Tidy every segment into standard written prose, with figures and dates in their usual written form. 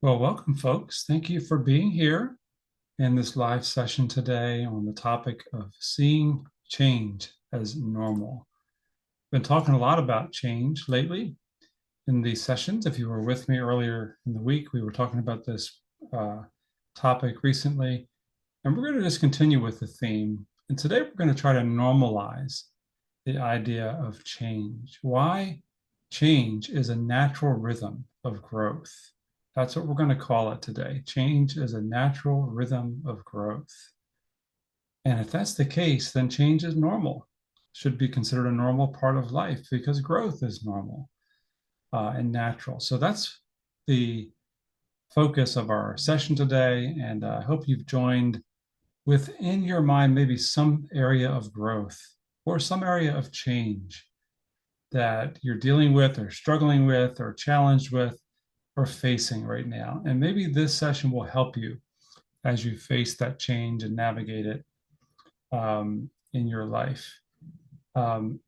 Well, welcome, folks. Thank you for being here in this live session today on the topic of seeing change as normal. Been talking a lot about change lately in these sessions. If you were with me earlier in the week, we were talking about this topic recently, and we're going to just continue with the theme. And today we're going to try to normalize the idea of change. Why change is a natural rhythm of growth. That's what we're going to call it today. Change is a natural rhythm of growth. And if that's the case, then change is normal, should be considered a normal part of life because growth is normal and natural. So that's the focus of our session today. And I hope you've joined within your mind maybe some area of growth or some area of change that you're dealing with or struggling with or challenged with or facing right now. And maybe this session will help you as you face that change and navigate it in your life.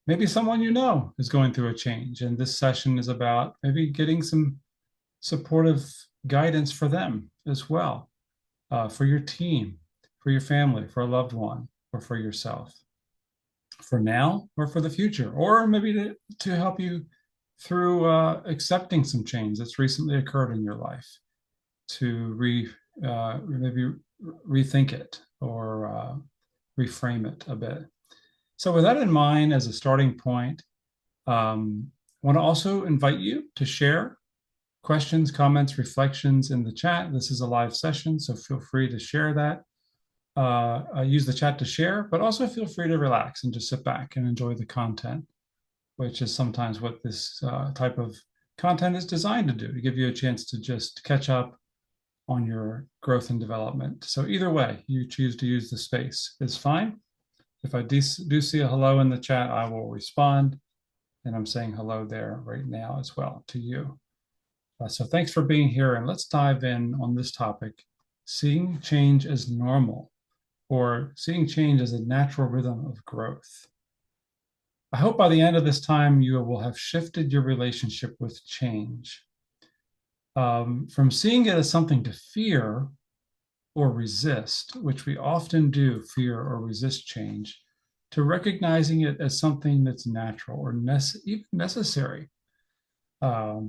Maybe someone you know is going through a change, and this session is about maybe getting some supportive guidance for them as well, for your team, for your family, for a loved one, or for yourself, for now or for the future, or maybe to help you through accepting some change that's recently occurred in your life, to maybe rethink it or reframe it a bit. So with that in mind as a starting point, I want to also invite you to share questions, comments, reflections in the chat. This is a live session, so feel free to share that. Use the chat to share, but also feel free to relax and just sit back and enjoy the content, which is sometimes what this type of content is designed to do, to give you a chance to just catch up on your growth and development. So either way you choose to use the space is fine. If I do see a hello in the chat, I will respond. And I'm saying hello there right now as well to you. So thanks for being here. And let's dive in on this topic, seeing change as normal, or seeing change as a natural rhythm of growth. I hope by the end of this time, you will have shifted your relationship with change from seeing it as something to fear or resist, which we often do, fear or resist change, to recognizing it as something that's natural or even necessary, a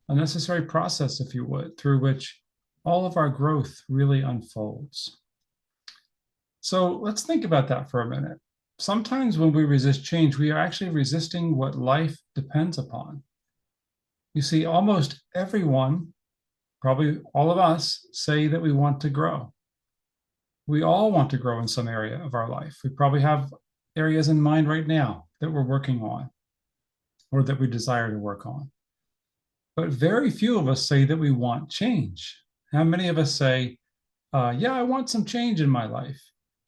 necessary process, if you would, through which all of our growth really unfolds. So let's think about that for a minute. Sometimes when we resist change, we are actually resisting what life depends upon. You see, almost everyone, probably all of us, say that we want to grow. We all want to grow in some area of our life. We probably have areas in mind right now that we're working on or that we desire to work on. But very few of us say that we want change. How many of us say, yeah, I want some change in my life?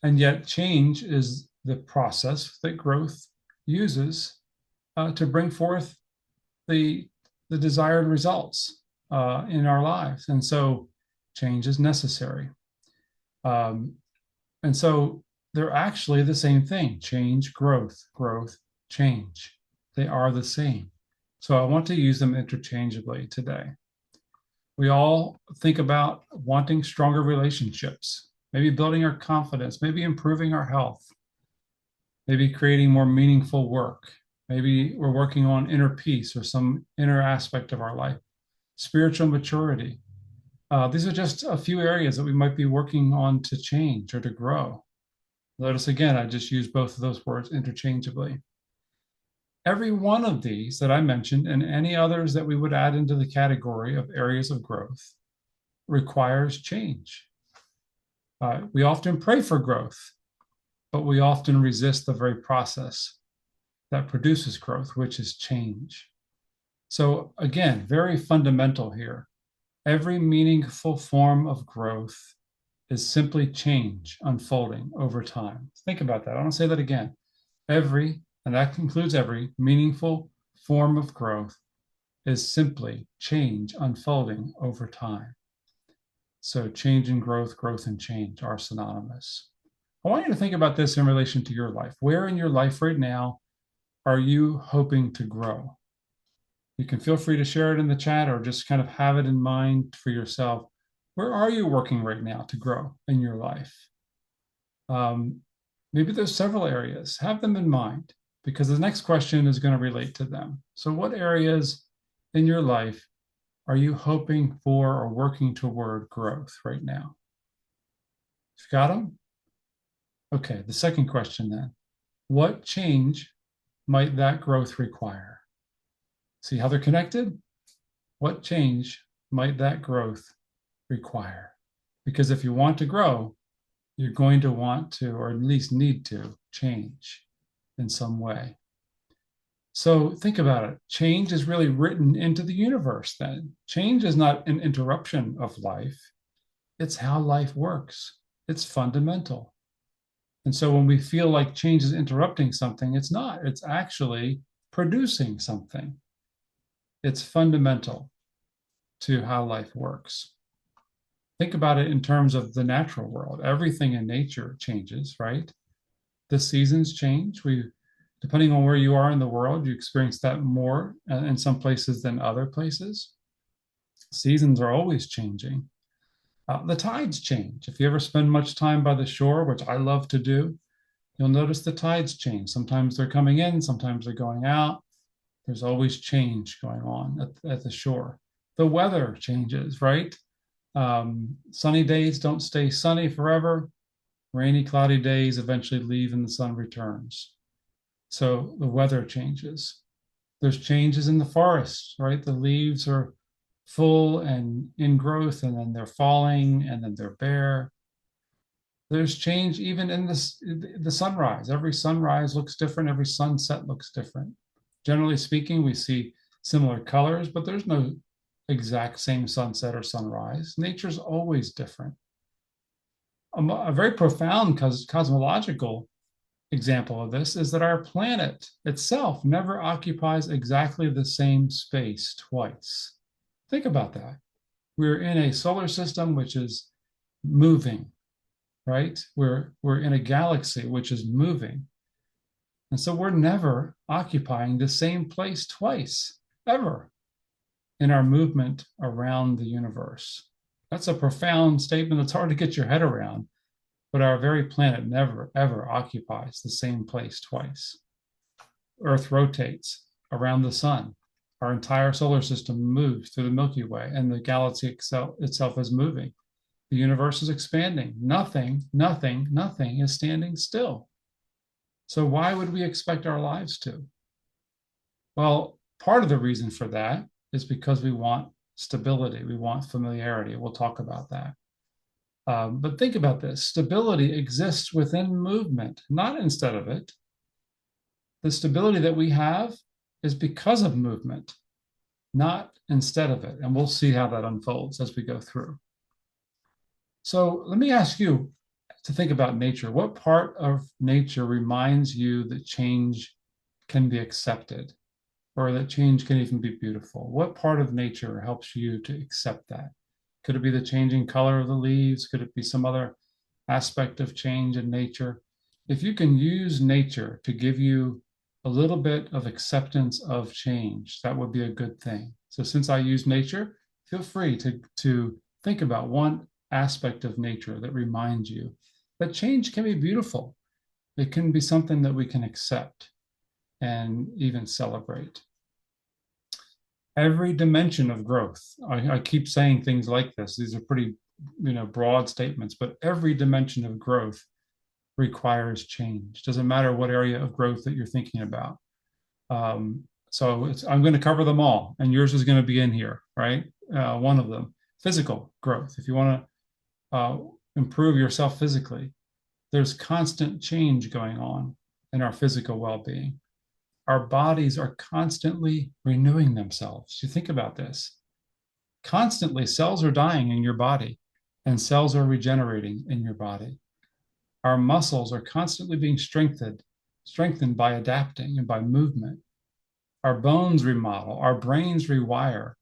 And yet change is the process that growth uses to bring forth the desired results in our lives. And so change is necessary. And so they're actually the same thing: change, growth, growth, change. They are the same. So I want to use them interchangeably today. We all think about wanting stronger relationships, maybe building our confidence, maybe improving our health, maybe creating more meaningful work. Maybe we're working on inner peace or some inner aspect of our life, spiritual maturity. These are just a few areas that we might be working on to change or to grow. Notice again, I just use both of those words interchangeably. Every one of these that I mentioned and any others that we would add into the category of areas of growth requires change. We often pray for growth, but we often resist the very process that produces growth, which is change. So again, very fundamental here. Every meaningful form of growth is simply change unfolding over time. Think about that. I want to say that again. Every, and that includes every, meaningful form of growth is simply change unfolding over time. So change and growth, growth and change are synonymous. I want you to think about this in relation to your life. Where in your life right now are you hoping to grow? You can feel free to share it in the chat or just kind of have it in mind for yourself. Where are you working right now to grow in your life? Maybe there's several areas. Have them in mind because the next question is going to relate to them. So what areas in your life are you hoping for or working toward growth right now? You've got them? Okay, the second question then. What change might that growth require? See how they're connected? What change might that growth require? Because if you want to grow, you're going to want to, or at least need to, change in some way. So think about it. Change is really written into the universe then. Change is not an interruption of life. It's how life works. It's fundamental. And so when we feel like change is interrupting something, it's not. It's actually producing something. It's fundamental to how life works. Think about it in terms of the natural world. Everything in nature changes, right? The seasons change. Depending on where you are in the world, you experience that more in some places than other places. Seasons are always changing. The tides change. If you ever spend much time by the shore, which I love to do, you'll notice the tides change. Sometimes they're coming in, sometimes they're going out. There's always change going on at the shore. The weather changes, right? Sunny days don't stay sunny forever. Rainy, cloudy days eventually leave and the sun returns. So the weather changes. There's changes in the forests, right? The leaves are full and in growth, and then they're falling, and then they're bare. There's change even in the sunrise. Every sunrise looks different. Every sunset looks different. Generally speaking, we see similar colors, but there's no exact same sunset or sunrise. Nature's always different. A very profound cosmological example of this is that our planet itself never occupies exactly the same space twice. Think about that. We're in a solar system which is moving, right? We're in a galaxy which is moving. And so we're never occupying the same place twice, ever, in our movement around the universe. That's a profound statement that's hard to get your head around, but our very planet never, ever occupies the same place twice. Earth rotates around the sun. Our entire solar system moves through the Milky Way, and the galaxy itself is moving. The universe is expanding. Nothing is standing still. So why would we expect our lives to? Well, part of the reason for that is because we want stability. We want familiarity. We'll talk about that. But think about this. Stability exists within movement, not instead of it. The stability that we have is because of movement, not instead of it. And we'll see how that unfolds as we go through. So let me ask you to think about nature. What part of nature reminds you that change can be accepted, or that change can even be beautiful? What part of nature helps you to accept that? Could it be the changing color of the leaves? Could it be some other aspect of change in nature? If you can use nature to give you a little bit of acceptance of change, that would be a good thing. So since I use nature, feel free to think about one aspect of nature that reminds you that change can be beautiful. It can be something that we can accept and even celebrate. Every dimension of growth, I keep saying things like this. These are pretty, broad statements, but every dimension of growth requires change. Doesn't matter what area of growth that you're thinking about. So I'm going to cover them all, and yours is going to be in here, right? One of them, physical growth. If you want to improve yourself physically, there's constant change going on in our physical well-being. Our bodies are constantly renewing themselves. You think about this. Constantly, cells are dying in your body, and cells are regenerating in your body. Our muscles are constantly being strengthened by adapting and by movement. Our bones remodel, our brains rewire.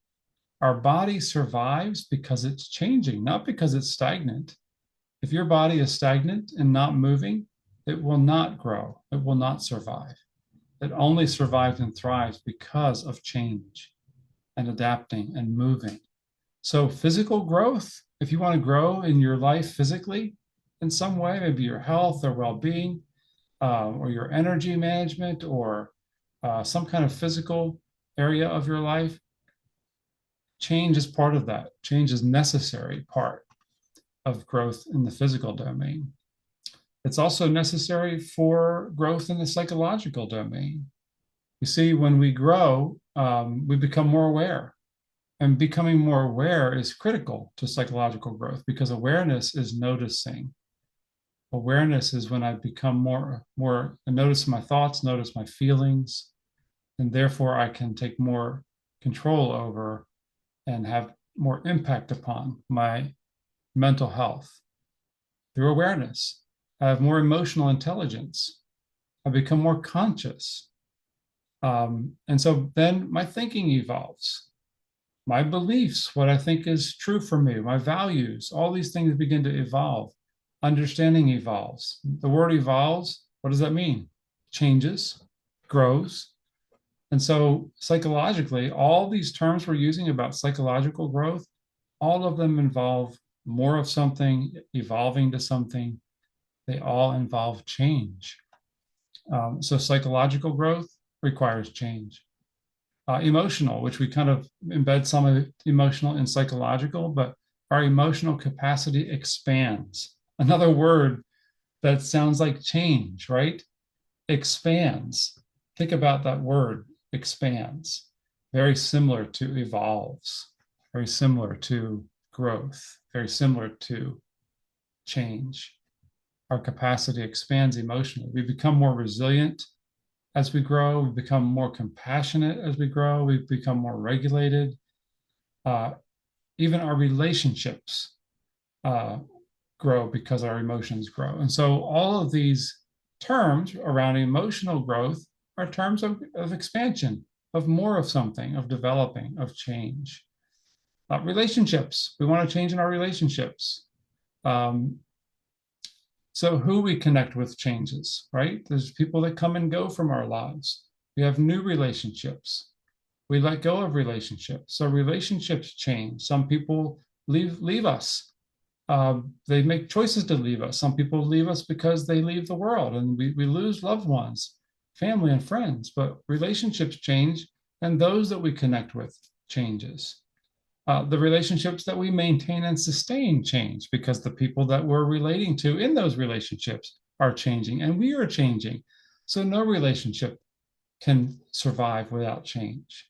Our body survives because it's changing, not because it's stagnant. If your body is stagnant and not moving, it will not grow. It will not survive. It only survives and thrives because of change. and adapting and moving. So physical growth, if you want to grow in your life physically in some way, maybe your health or well-being, or your energy management, or some kind of physical area of your life, change is part of that. Change is necessary part of growth in the physical domain. It's also necessary for growth in the psychological domain. You see, when we grow, we become more aware. And becoming more aware is critical to psychological growth because awareness is noticing. Awareness is when I become more, I notice my thoughts, notice my feelings, and therefore I can take more control over and have more impact upon my mental health through awareness. I have more emotional intelligence. I become more conscious. And so then my thinking evolves. My beliefs, what I think is true for me, my values, all these things begin to evolve. Understanding evolves. The word evolves, what does that mean? Changes, grows. And so psychologically, all these terms we're using about psychological growth, all of them involve more of something, evolving to something. They all involve change. So psychological growth requires change. Emotional, which we kind of embed some of emotional and psychological, but our emotional capacity expands. Another word that sounds like change, right? Expands. Think about that word, expands. Very similar to evolves, very similar to growth, very similar to change. Our capacity expands emotionally. We become more resilient as we grow. We become more compassionate as we grow. We become more regulated. Even our relationships grow because our emotions grow. And so all of these terms around emotional growth are terms of expansion, of more of something, of developing, of change. Relationships, we want to change in our relationships. So who we connect with changes, right? There's people that come and go from our lives. We have new relationships. We let go of relationships. So relationships change. Some people leave us. They make choices to leave us. Some people leave us because they leave the world, and we lose loved ones, family and friends. But relationships change, and those that we connect with changes. The relationships that we maintain and sustain change because the people that we're relating to in those relationships are changing, and we are changing. So no relationship can survive without change.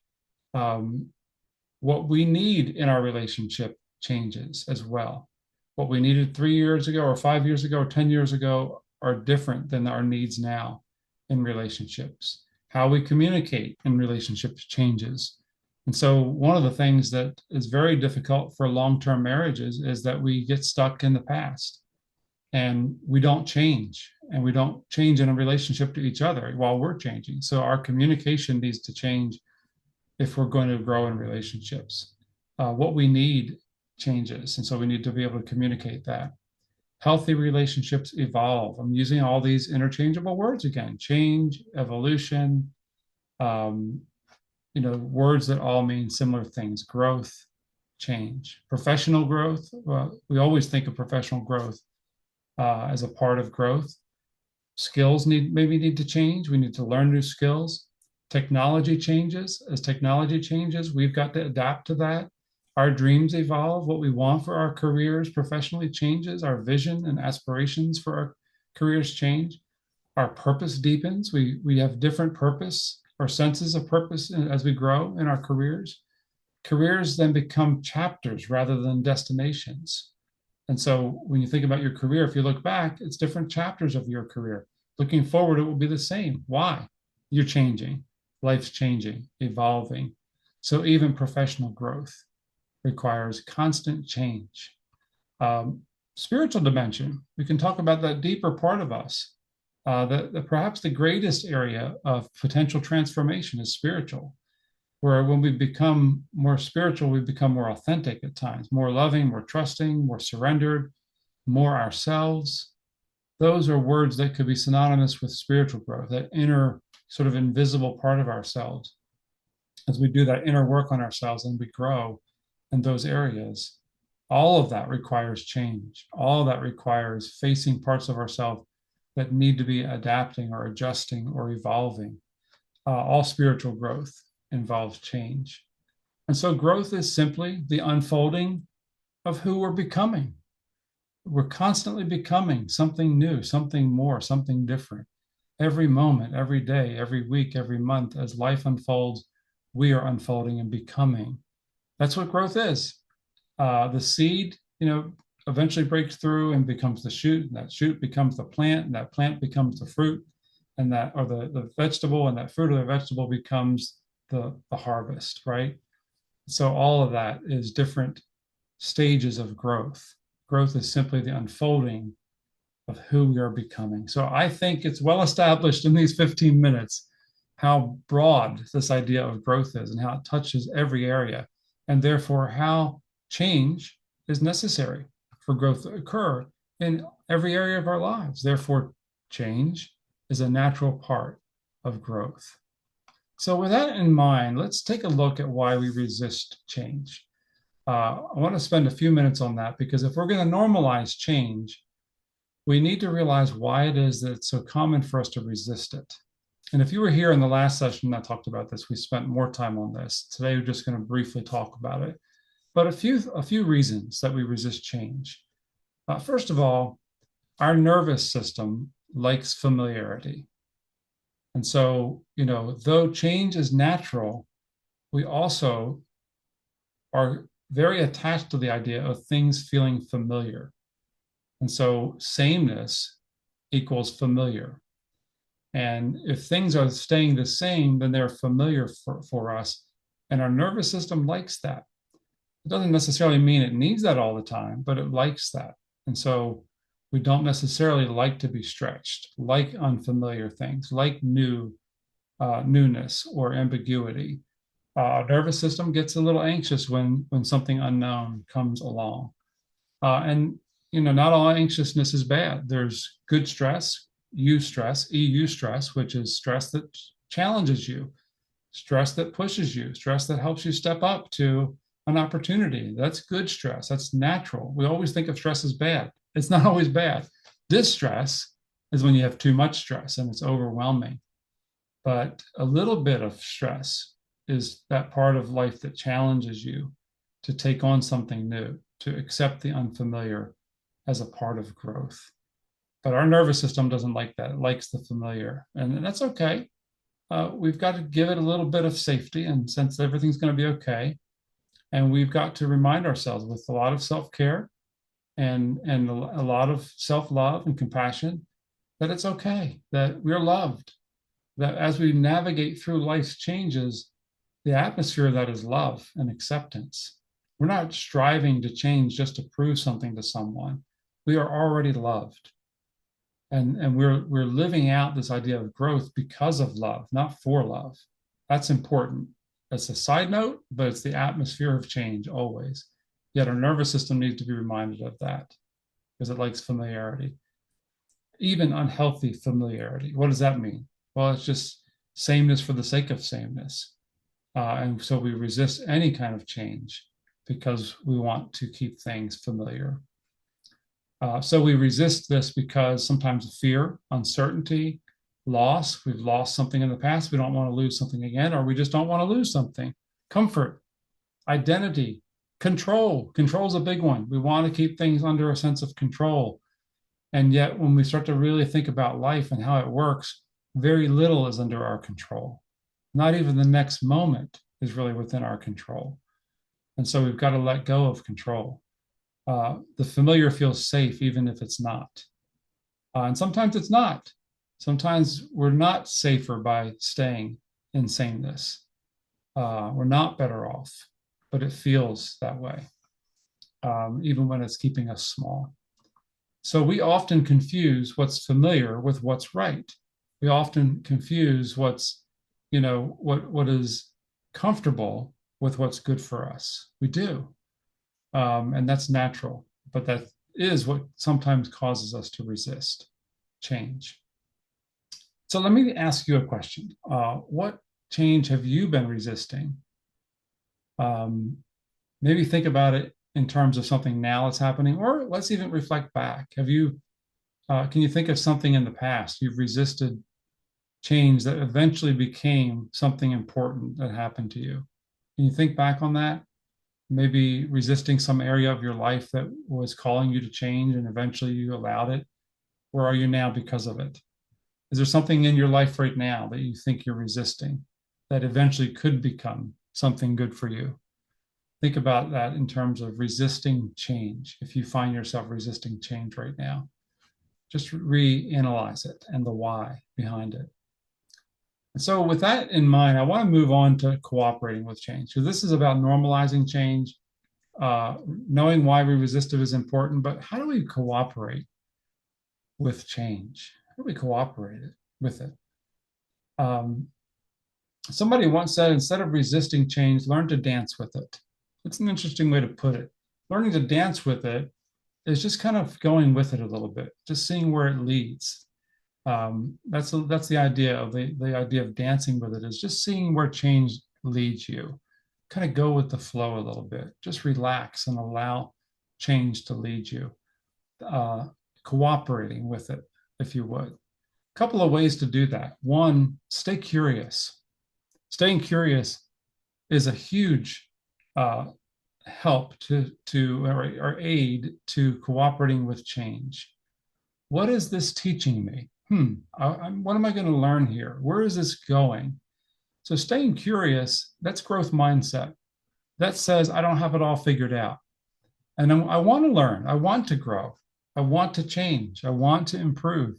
What we need in our relationship changes as well. What we needed 3 years ago or 5 years ago or 10 years ago are different than our needs now in relationships. How we communicate in relationships changes. And so one of the things that is very difficult for long-term marriages is that we get stuck in the past and we don't change, and we don't change in a relationship to each other while we're changing. So our communication needs to change if we're going to grow in relationships. What we need changes, and so we need to be able to communicate that. Healthy relationships evolve. I'm using all these interchangeable words again: change, evolution, words that all mean similar things: growth, change. Professional growth, well, we always think of professional growth as a part of growth. Skills maybe need to change. We need to learn new skills. Technology changes. As technology changes, we've got to adapt to that. Our dreams evolve. What we want for our careers professionally changes. Our vision and aspirations for our careers change. Our purpose deepens. We have different purpose or senses of purpose as we grow in our careers. Careers then become chapters rather than destinations. And so when you think about your career, if you look back, it's different chapters of your career. Looking forward, it will be the same. Why? You're changing. Life's changing, evolving. So even professional growth requires constant change. Spiritual dimension, we can talk about that deeper part of us. Perhaps the greatest area of potential transformation is spiritual, where when we become more spiritual, we become more authentic at times, more loving, more trusting, more surrendered, more ourselves. Those are words that could be synonymous with spiritual growth, that inner sort of invisible part of ourselves. as we do that inner work on ourselves and we grow in those areas, all of that requires change. All of that requires facing parts of ourselves that need to be adapting or adjusting or evolving. All spiritual growth involves change. And so growth is simply the unfolding of who we're becoming. We're constantly becoming something new, something more, something different. Every moment, every day, every week, every month, as life unfolds, we are unfolding and becoming. That's what growth is. The seed, eventually breaks through and becomes the shoot, and that shoot becomes the plant, and that plant becomes the fruit, and that, or the vegetable, and that fruit or the vegetable becomes the harvest, right? So all of that is different stages of growth. Growth is simply the unfolding of who we are becoming. So I think it's well established in these 15 minutes how broad this idea of growth is and how it touches every area, and therefore how change is necessary for growth to occur in every area of our lives. Therefore, change is a natural part of growth. So with that in mind, let's take a look at why we resist change. I want to spend a few minutes on that because if we're going to normalize change, we need to realize why it is that it's so common for us to resist it. And if you were here in the last session that talked about this, we spent more time on this. Today, we're just going to briefly talk about it. But a few reasons that we resist change. First of all, our nervous system likes familiarity. And so, though change is natural, we also are very attached to the idea of things feeling familiar. And so sameness equals familiar. And if things are staying the same, then they're familiar for us. And our nervous system likes that. It doesn't necessarily mean it needs that all the time, but it likes that. And so we don't necessarily like to be stretched, like unfamiliar things, like newness or ambiguity. Our nervous system gets a little anxious when something unknown comes along. And not all anxiousness is bad. There's good stress, EU stress, which is stress that challenges you, stress that pushes you, stress that helps you step up to an opportunity. That's good stress. That's natural. We always think of stress as bad. It's not always bad. Distress is when you have too much stress and it's overwhelming. But a little bit of stress is that part of life that challenges you to take on something new, to accept the unfamiliar as a part of growth. But our nervous system doesn't like that. It likes the familiar, and that's okay. We've got to give it a little bit of safety and sense that everything's going to be okay. And we've got to remind ourselves with a lot of self-care and a lot of self-love and compassion that it's okay, that we're loved, that as we navigate through life's changes, the atmosphere of that is love and acceptance. We're not striving to change just to prove something to someone. We are already loved. And we're living out this idea of growth because of love, not for love. That's important. That's a side note, but it's the atmosphere of change always. Yet our nervous system needs to be reminded of that because it likes familiarity, even unhealthy familiarity. What does that mean? Well, it's just sameness for the sake of sameness. And so we resist any kind of change because we want to keep things familiar. So we resist this because sometimes of fear, uncertainty, loss. We've lost something in the past. We don't want to lose something again, or we just don't want to lose something. Comfort, identity, control. Control is a big one. We want to keep things under a sense of control. And yet, when we start to really think about life and how it works, very little is under our control. Not even the next moment is really within our control. And so we've got to let go of control. The familiar feels safe, even if it's not. And sometimes it's not. Sometimes we're not safer by staying in sameness. We're not better off, but it feels that way, even when it's keeping us small. So we often confuse what's familiar with what's right. We often confuse what's, what is comfortable with what's good for us. We do. And that's natural, but that is what sometimes causes us to resist change. So let me ask you a question. What change have you been resisting? Um, Maybe think about it in terms of something now that's happening, or let's even reflect back. Can you think of something in the past you've resisted change that eventually became something important that happened to you? Can you think back on that? Maybe resisting some area of your life that was calling you to change and eventually you allowed it? Where are you now because of it? Is there something in your life right now that you think you're resisting that eventually could become something good for you? Think about that in terms of resisting change. If you find yourself resisting change right now, just reanalyze it and the why behind it. And so, with that in mind, I want to move on to cooperating with change. So, this is about normalizing change, knowing why we resist it is important, but how do we cooperate with change? How do we cooperate with it? Um, Somebody once said, instead of resisting change, learn to dance with it. It's an interesting way to put it. Learning to dance with it is just kind of going with it a little bit, just seeing where it leads. That's the idea of the idea of dancing with it, is just seeing where change leads you. Kind of go with the flow a little bit. Just relax and allow change to lead you. Uh, Cooperating with it, if you would. A couple of ways to do that. One, stay curious. Staying curious is a huge uh, help or aid to cooperating with change. What is this teaching me? What am I going to learn here? Where is this going? So staying curious, that's growth mindset. That says I don't have it all figured out. And I want to learn. I want to grow. I want to change. I want to improve.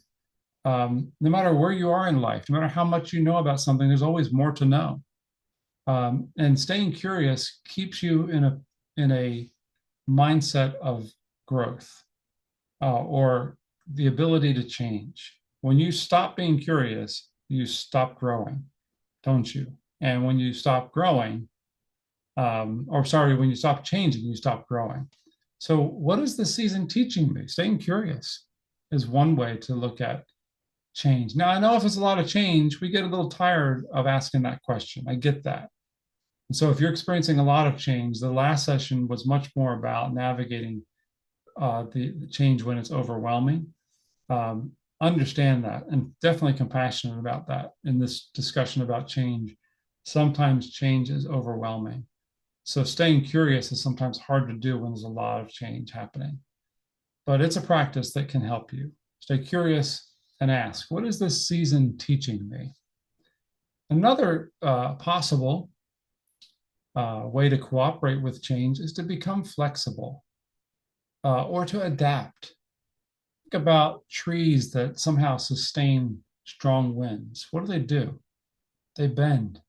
No matter where you are in life, no matter how much you know about something, there's always more to know. And staying curious keeps you in a mindset of growth, or the ability to change. When you stop being curious, you stop growing, don't you? And when you stop growing, when you stop changing, you stop growing. So, what is the season teaching me? Staying curious is one way to look at change. Now, I know if it's a lot of change, we get a little tired of asking that question. I get that. And so, if you're experiencing a lot of change, the last session was much more about navigating the change when it's overwhelming. Um, Understand that and definitely compassionate about that in this discussion about change. Sometimes change is overwhelming. So staying curious is sometimes hard to do when there's a lot of change happening. But it's a practice that can help you. Stay curious and ask, what is this season teaching me? Another possible way to cooperate with change is to become flexible, or to adapt. Think about trees that somehow sustain strong winds. What do? They bend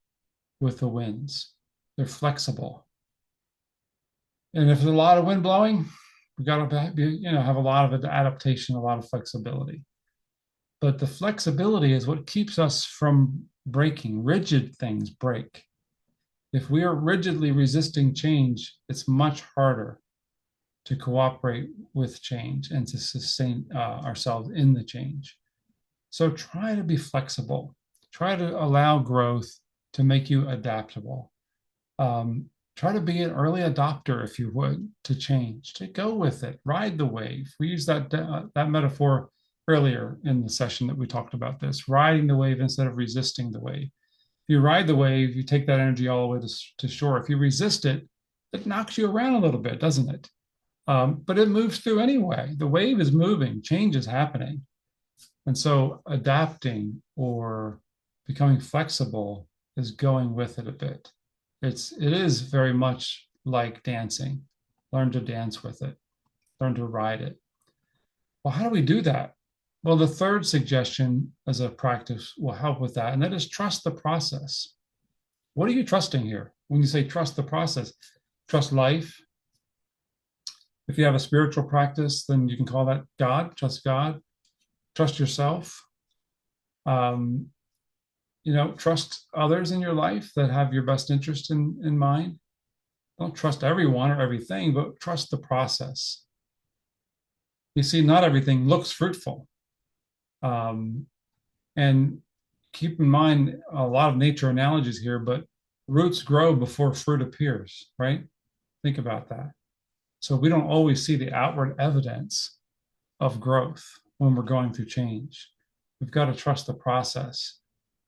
with the winds. They're flexible. And if there's a lot of wind blowing, we got to have a lot of adaptation, a lot of flexibility. But the flexibility is what keeps us from breaking. Rigid things break. If we are rigidly resisting change, it's much harder to cooperate with change and to sustain ourselves in the change. So try to be flexible. Try to allow growth to make you adaptable. Try to be an early adopter, if you would, to change, to go with it, ride the wave. We used that metaphor earlier in the session that we talked about this, riding the wave instead of resisting the wave. If you ride the wave, you take that energy all the way to shore. If you resist it, it knocks you around a little bit, doesn't it? But it moves through anyway. The wave is moving, change is happening. And so adapting or becoming flexible is going with it a bit. It is very much like dancing. Learn to dance with it, learn to ride it. Well, how do we do that? Well, the third suggestion as a practice will help with that, and that is trust the process. What are you trusting here? When you say trust the process, trust life. If you have a spiritual practice, then you can call that God, trust God, trust yourself. Trust others in your life that have your best interest in mind. Don't trust everyone or everything, but trust the process. You see, not everything looks fruitful. And keep in mind a lot of nature analogies here, but roots grow before fruit appears, right? Think about that. So we don't always see the outward evidence of growth when we're going through change. We've got to trust the process.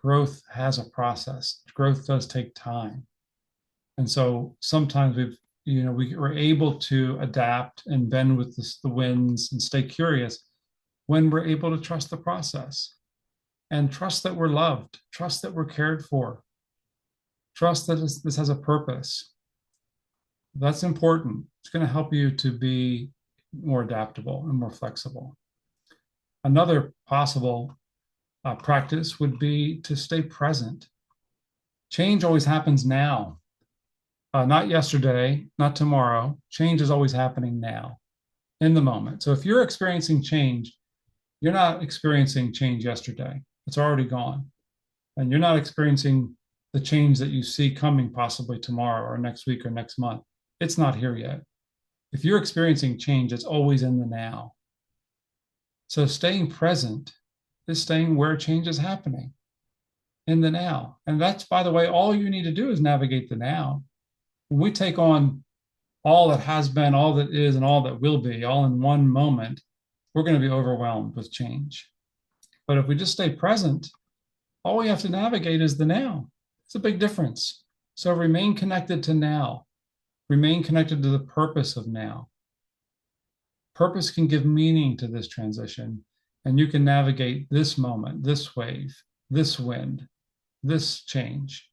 Growth has a process. Growth does take time. And so sometimes we are able to adapt and bend with the winds and stay curious when we're able to trust the process and trust that we're loved, trust that we're cared for, trust that this has a purpose. That's important. It's going to help you to be more adaptable and more flexible. Another possible practice would be to stay present. Change always happens now, not yesterday, not tomorrow. Change is always happening now, in the moment. So if you're experiencing change, you're not experiencing change yesterday. It's already gone. And you're not experiencing the change that you see coming possibly tomorrow or next week or next month. It's not here yet. If you're experiencing change, it's always in the now. So staying present is staying where change is happening, in the now. And that's, by the way, all you need to do is navigate the now. When we take on all that has been, all that is, and all that will be, all in one moment, we're going to be overwhelmed with change. But if we just stay present, all we have to navigate is the now. It's a big difference. So remain connected to now. Remain connected to the purpose of now. Purpose can give meaning to this transition, and you can navigate this moment, this wave, this wind, this change,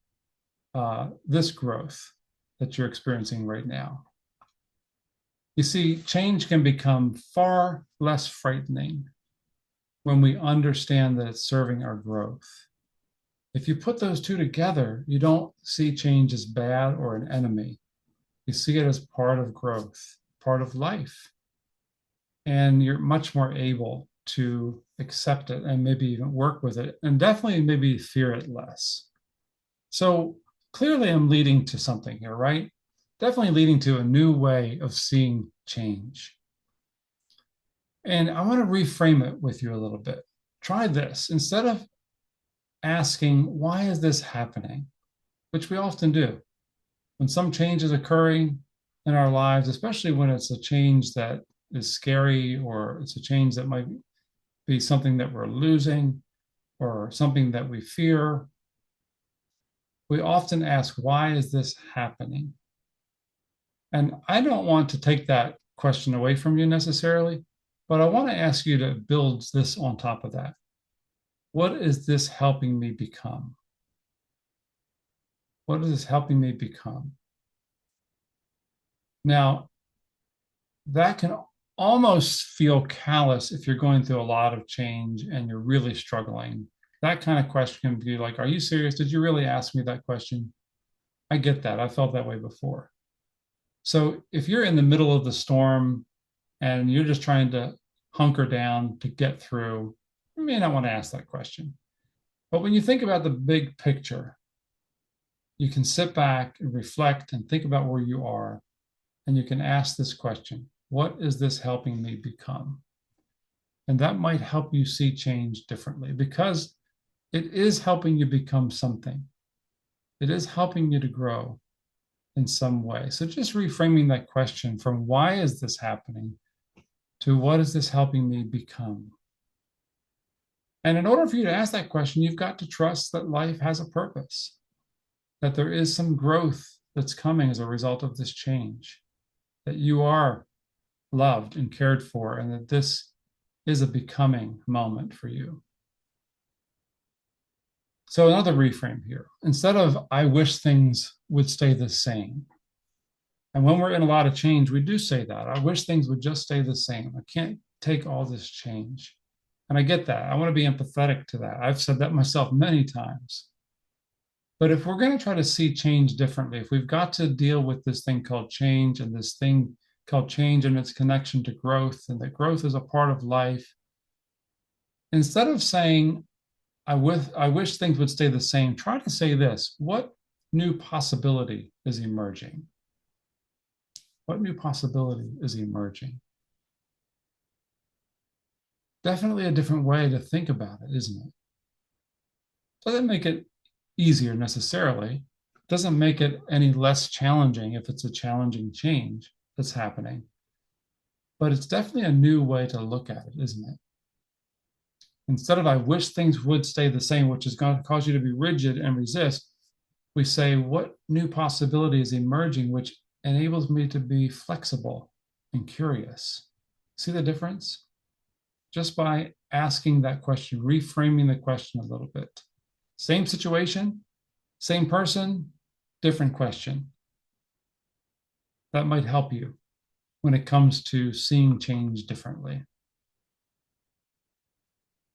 this growth that you're experiencing right now. You see, change can become far less frightening when we understand that it's serving our growth. If you put those two together, you don't see change as bad or an enemy. You see it as part of growth, part of life. And you're much more able to accept it and maybe even work with it, and definitely maybe fear it less. So clearly I'm leading to something here, right? Definitely leading to a new way of seeing change. And I want to reframe it with you a little bit. Try this. Instead of asking, why is this happening? Which we often do. When some change is occurring in our lives, especially when it's a change that is scary, or it's a change that might be something that we're losing or something that we fear, we often ask, why is this happening? And I don't want to take that question away from you necessarily, but I want to ask you to build this on top of that. What is this helping me become? What is this helping me become? Now, that can almost feel callous if you're going through a lot of change and you're really struggling. That kind of question can be like, are you serious? Did you really ask me that question? I get that. I felt that way before. So if you're in the middle of the storm and you're just trying to hunker down to get through, you may not want to ask that question. But when you think about the big picture, you can sit back and reflect and think about where you are, and you can ask this question: what is this helping me become? And that might help you see change differently, because it is helping you become something. It is helping you to grow in some way. So just reframing that question from why is this happening to what is this helping me become? And in order for you to ask that question, you've got to trust that life has a purpose, that there is some growth that's coming as a result of this change, that you are loved and cared for, and that this is a becoming moment for you. So another reframe here. Instead of, I wish things would stay the same. And when we're in a lot of change, we do say that. I wish things would just stay the same. I can't take all this change. And I get that. I want to be empathetic to that. I've said that myself many times. But if we're going to try to see change differently, if we've got to deal with this thing called change, and this thing called change and its connection to growth, and that growth is a part of life, instead of saying, I wish things would stay the same, try to say this: what new possibility is emerging? What new possibility is emerging? Definitely a different way to think about it, isn't it? Doesn't make it easier necessarily. Doesn't make it any less challenging if it's a challenging change that's happening. But it's definitely a new way to look at it, isn't it? Instead of, I wish things would stay the same, which is going to cause you to be rigid and resist, we say, what new possibility is emerging, which enables me to be flexible and curious? See the difference? Just by asking that question, reframing the question a little bit. Same situation, same person, different question. That might help you when it comes to seeing change differently.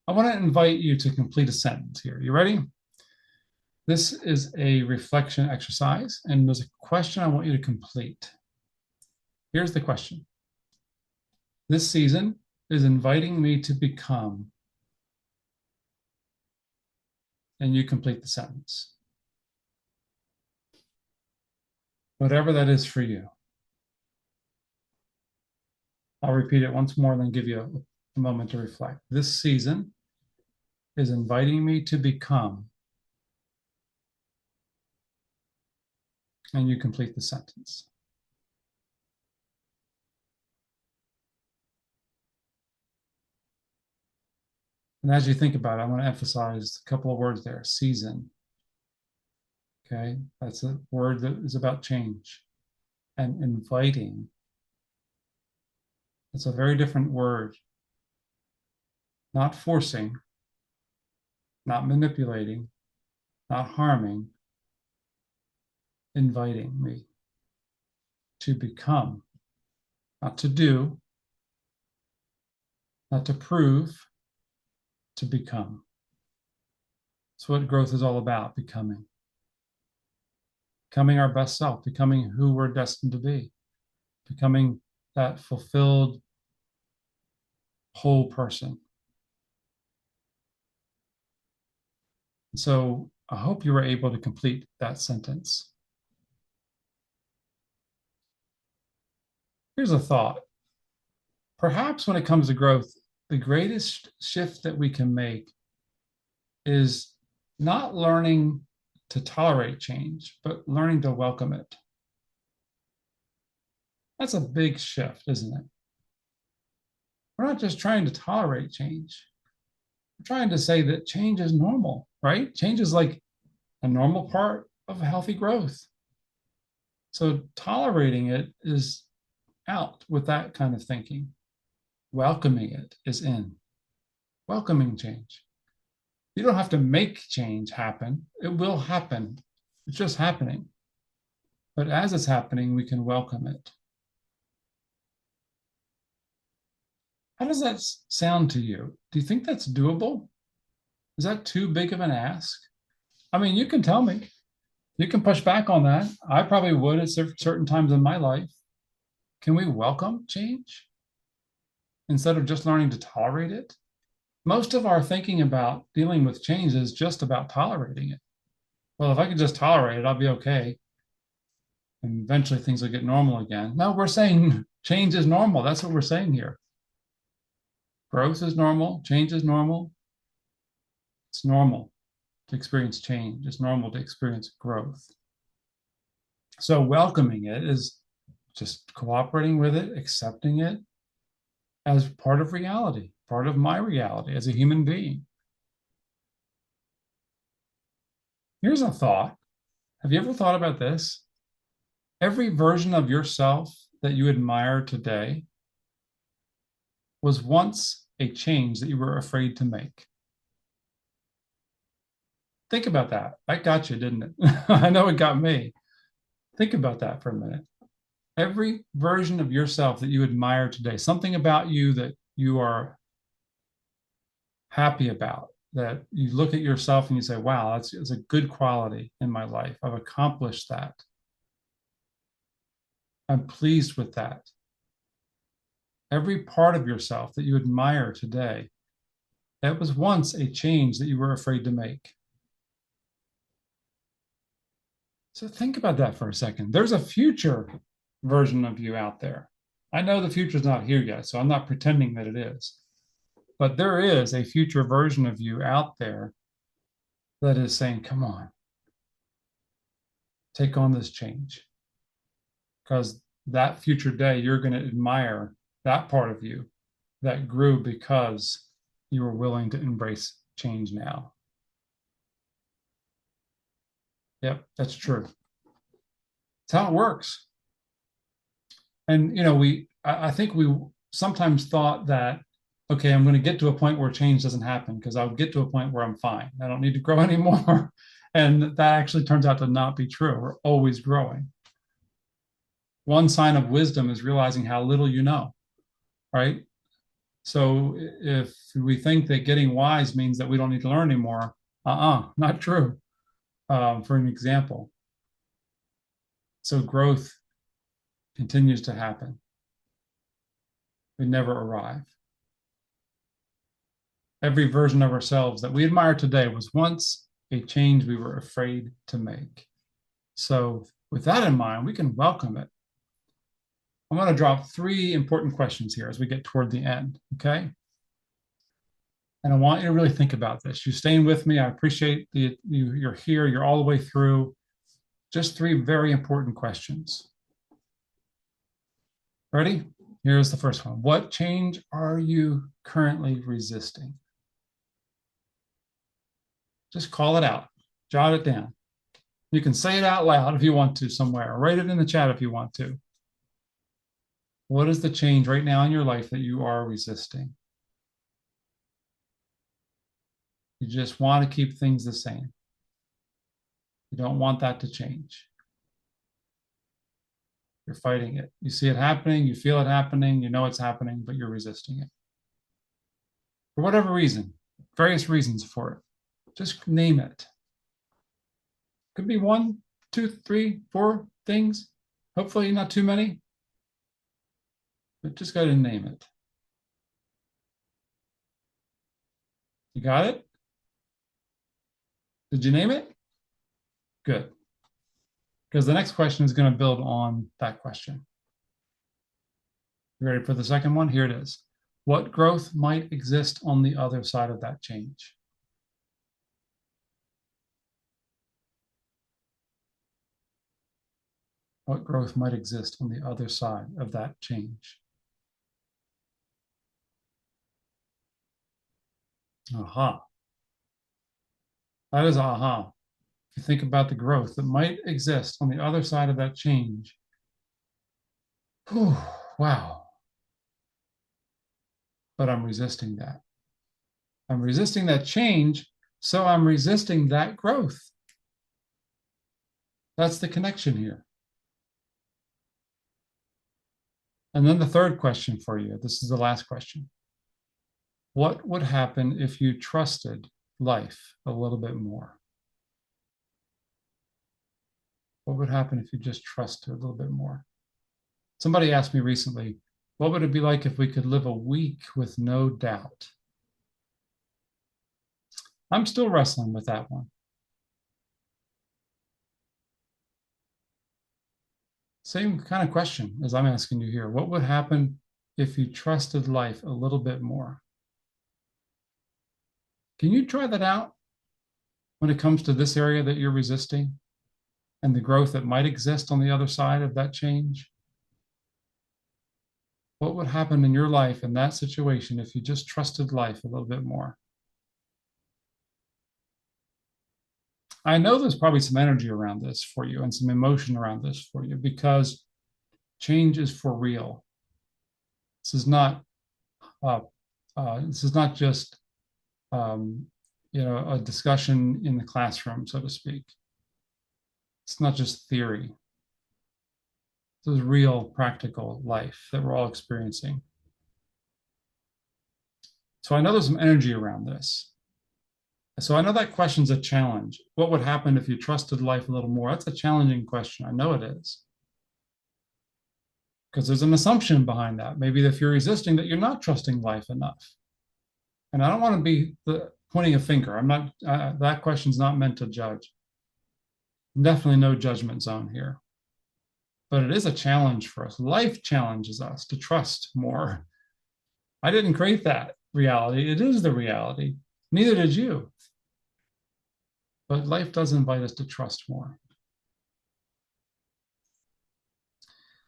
I want to invite you to complete a sentence here. You ready? This is a reflection exercise, and there's a question I want you to complete. Here's the question. This season is inviting me to become, and you complete the sentence. Whatever that is for you. I'll repeat it once more and then give you a moment to reflect. This season is inviting me to become, and you complete the sentence. And as you think about it, I want to emphasize a couple of words there. Season. Okay, that's a word that is about change. And inviting. It's a very different word. Not forcing, not manipulating, not harming, inviting me to become, not to do, not to prove, to become. That's what growth is all about, becoming. Becoming our best self, becoming who we're destined to be, becoming that fulfilled whole person. So I hope you were able to complete that sentence. Here's a thought. Perhaps when it comes to growth, the greatest shift that we can make is not learning to tolerate change, but learning to welcome it. That's a big shift, isn't it? We're not just trying to tolerate change. We're trying to say that change is normal, right? Change is like a normal part of healthy growth. So tolerating it is out with that kind of thinking. Welcoming it is in. Welcoming change. You don't have to make change happen. It will happen. It's just happening. But as it's happening, we can welcome it. How does that sound to you? Do you think that's doable? Is that too big of an ask? I mean, you can tell me. You can push back on that. I probably would at certain times in my life. Can we welcome change instead of just learning to tolerate it? Most of our thinking about dealing with change is just about tolerating it. Well, if I could just tolerate it, I'll be okay. And eventually things will get normal again. No, we're saying change is normal. That's what we're saying here. Growth is normal. Change is normal. It's normal to experience change. It's normal to experience growth. So welcoming it is just cooperating with it, accepting it as part of reality, part of my reality as a human being. Here's a thought. Have you ever thought about this? Every version of yourself that you admire today was once a change that you were afraid to make. Think about that. That got you, didn't it? I know it got me. Think about that for a minute. Every version of yourself that you admire today, something about you that you are happy about, that you look at yourself and you say, wow, that's a good quality in my life. I've accomplished that. I'm pleased with that. Every part of yourself that you admire today, that was once a change that you were afraid to make. So think about that for a second. There's a future version of you out there. I know the future's not here yet, so I'm not pretending that it is. But there is a future version of you out there that is saying, come on, take on this change. Because that future day, you're going to admire that part of you that grew because you were willing to embrace change now. Yep, that's true. It's how it works. And I think we sometimes thought that, okay, I'm going to get to a point where change doesn't happen because I'll get to a point where I'm fine. I don't need to grow anymore. And that actually turns out to not be true. We're always growing. One sign of wisdom is realizing how little you know, right? So if we think that getting wise means that we don't need to learn anymore, not true. For an example, so growth continues to happen. We never arrive. Every version of ourselves that we admire today was once a change we were afraid to make. So with that in mind, we can welcome it. I'm going to drop 3 important questions here as we get toward the end, okay? And I want you to really think about this. You staying with me. I appreciate you're here. You're all the way through. Just 3 very important questions. Ready? Here's the first one. What change are you currently resisting? Just call it out. Jot it down. You can say it out loud if you want to somewhere, or write it in the chat if you want to. What is the change right now in your life that you are resisting? You just want to keep things the same. You don't want that to change. You're fighting it. You see it happening, you feel it happening, you know it's happening, but you're resisting it. For whatever reason, various reasons for it. Just name it. Could be 1, 2, 3, 4 things. Hopefully not too many. But just go ahead and name it. You got it? Did you name it? Good. Because the next question is going to build on that question. You ready for the second one? Here it is. What growth might exist on the other side of that change? What growth might exist on the other side of that change? Aha. That is aha. If you think about the growth that might exist on the other side of that change, whew, wow. But I'm resisting that. I'm resisting that change, so I'm resisting that growth. That's the connection here. And then the third question for you, this is the last question. What would happen if you trusted life a little bit more? What would happen if you just trusted a little bit more? Somebody asked me recently, what would it be like if we could live a week with no doubt? I'm still wrestling with that one. Same kind of question as I'm asking you here. What would happen if you trusted life a little bit more? Can you try that out when it comes to this area that you're resisting and the growth that might exist on the other side of that change? What would happen in your life in that situation if you just trusted life a little bit more? I know there's probably some energy around this for you and some emotion around this for you because change is for real. This is not just a discussion in the classroom, so to speak. It's not just theory. This is real, practical life that we're all experiencing. So I know there's some energy around this. So I know that question's a challenge. What would happen if you trusted life a little more? That's a challenging question. I know it is. Because there's an assumption behind that. Maybe if you're resisting that, you're not trusting life enough. And I don't want to be pointing a finger. I'm not, that question's not meant to judge. Definitely no judgment zone here. But it is a challenge for us. Life challenges us to trust more. I didn't create that reality. It is the reality. Neither did you. but life does invite us to trust more.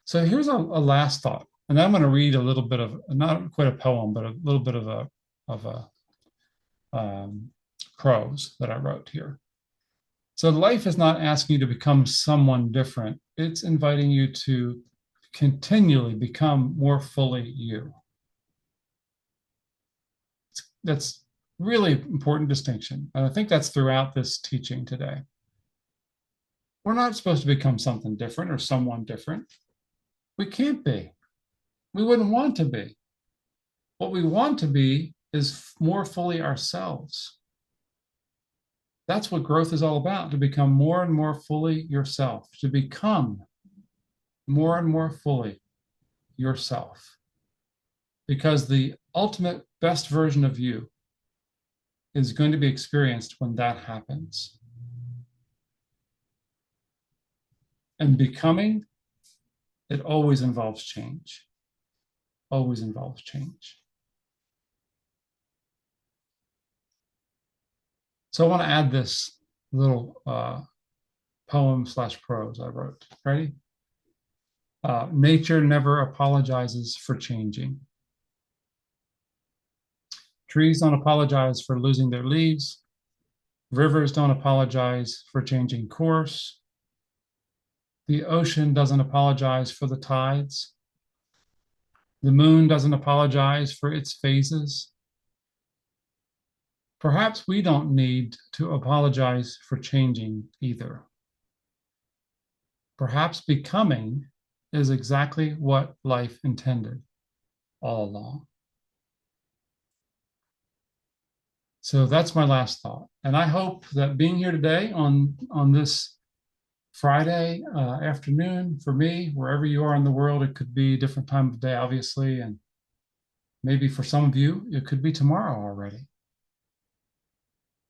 So here's a last thought, and I'm going to read a little bit of, not quite a poem, but a little bit of prose that I wrote here. So life is not asking you to become someone different. It's inviting you to continually become more fully you. That's really important distinction. And I think that's throughout this teaching today. We're not supposed to become something different or someone different. We can't be. We wouldn't want to be. What we want to be is more fully ourselves. That's what growth is all about, to become more and more fully yourself, to become more and more fully yourself. Because the ultimate best version of you is going to be experienced when that happens. And becoming, it always involves change. Always involves change. So I want to add this little poem / prose I wrote. Ready? Nature never apologizes for changing. Trees don't apologize for losing their leaves. Rivers don't apologize for changing course. The ocean doesn't apologize for the tides. The moon doesn't apologize for its phases. Perhaps we don't need to apologize for changing either. Perhaps becoming is exactly what life intended all along. So that's my last thought. And I hope that being here today on this Friday afternoon for me, wherever you are in the world, it could be a different time of day, obviously, and maybe for some of you, it could be tomorrow already.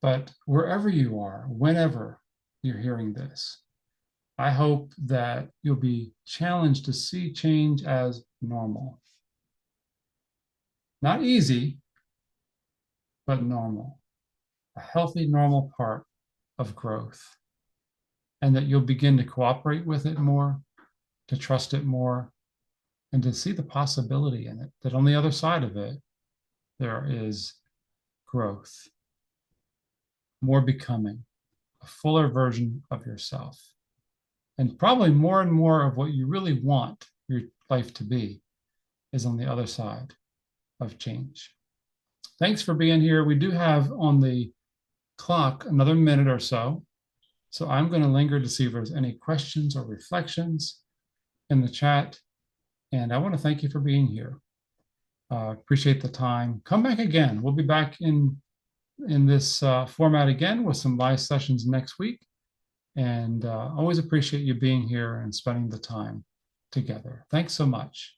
But wherever you are, whenever you're hearing this, I hope that you'll be challenged to see change as normal. Not easy, but normal. A healthy, normal part of growth. And that you'll begin to cooperate with it more, to trust it more, and to see the possibility in it, that on the other side of it, there is growth, more becoming, a fuller version of yourself. And probably more and more of what you really want your life to be is on the other side of change. Thanks for being here. We do have on the clock another minute or so. So I'm going to linger to see if there's any questions or reflections in the chat. And I want to thank you for being here. Appreciate the time. Come back again. We'll be back in this format again with some live sessions next week. And always appreciate you being here and spending the time together. Thanks so much.